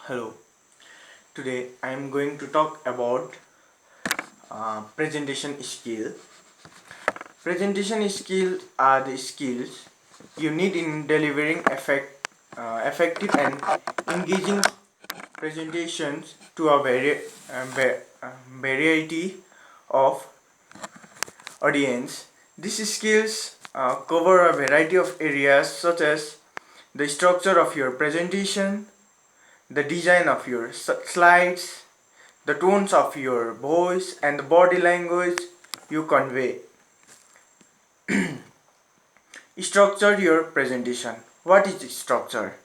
Hello, today I am going to talk about presentation skill. Presentation skills are the skills you need in delivering effective and engaging presentations to a variety of audience. These skills cover a variety of areas such as the structure of your presentation, the design of your slides, the tones of your voice, and the body language you convey. Structure your presentation. What is structure?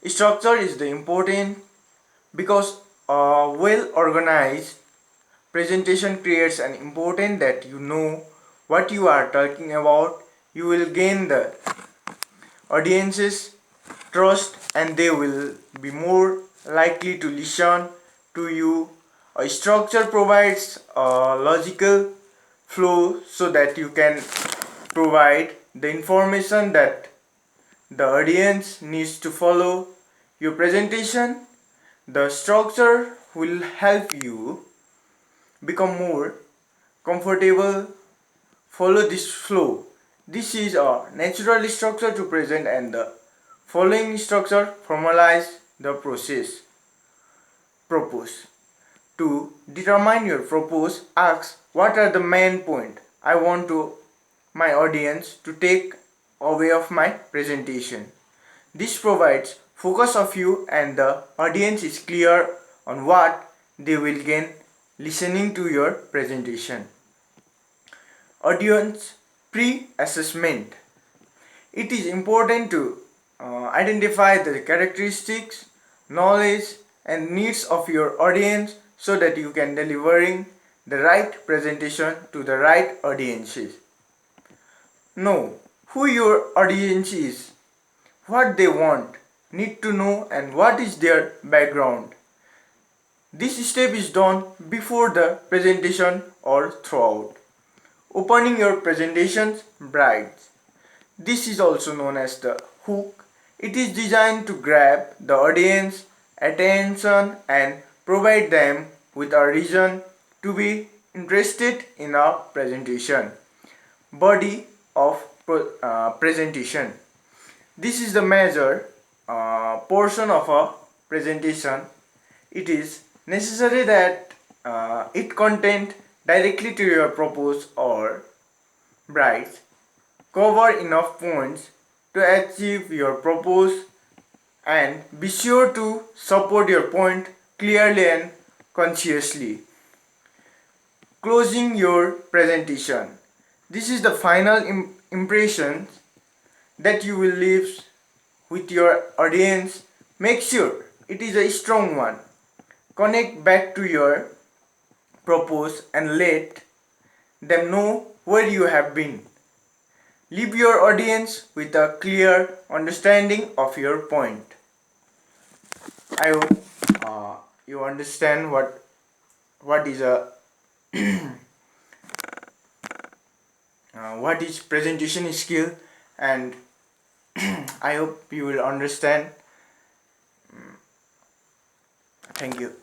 Structure is the important because a well organized presentation creates an important that you know what you are talking about. You will gain the audience's trust and they will be more likely to listen to you. A structure provides a logical flow so that you can provide the information that the audience needs to follow your presentation. The structure will help you become more comfortable. Follow this flow. This is a natural structure to present, and the following structure formalize the process. Propose. To determine your purpose, ask what are the main point I want to my audience to take away of my presentation. This provides focus of you and the audience is clear on what they will gain listening to your presentation. Audience pre-assessment. It is important to identify the characteristics, knowledge and needs of your audience so that you can delivering the right presentation to the right audiences. Know who your audience is, what they want, need to know and what is their background. This step is done before the presentation or throughout. Opening your presentations bright. This is also known as the hook. It is designed to grab the audience attention and provide them with a reason to be interested in a presentation. Body of presentation. This is the major portion of a presentation. It is necessary that it content directly to your purpose or bright cover enough points to achieve your purpose and be sure to support your point clearly and consciously. Closing your presentation. This is the final impression that you will leave with your audience. Make sure it is a strong one. Connect back to your purpose and let them know where you have been. Leave your audience with a clear understanding of your point. I hope you understand what is a what is presentation skill, and I hope you will understand. Thank you.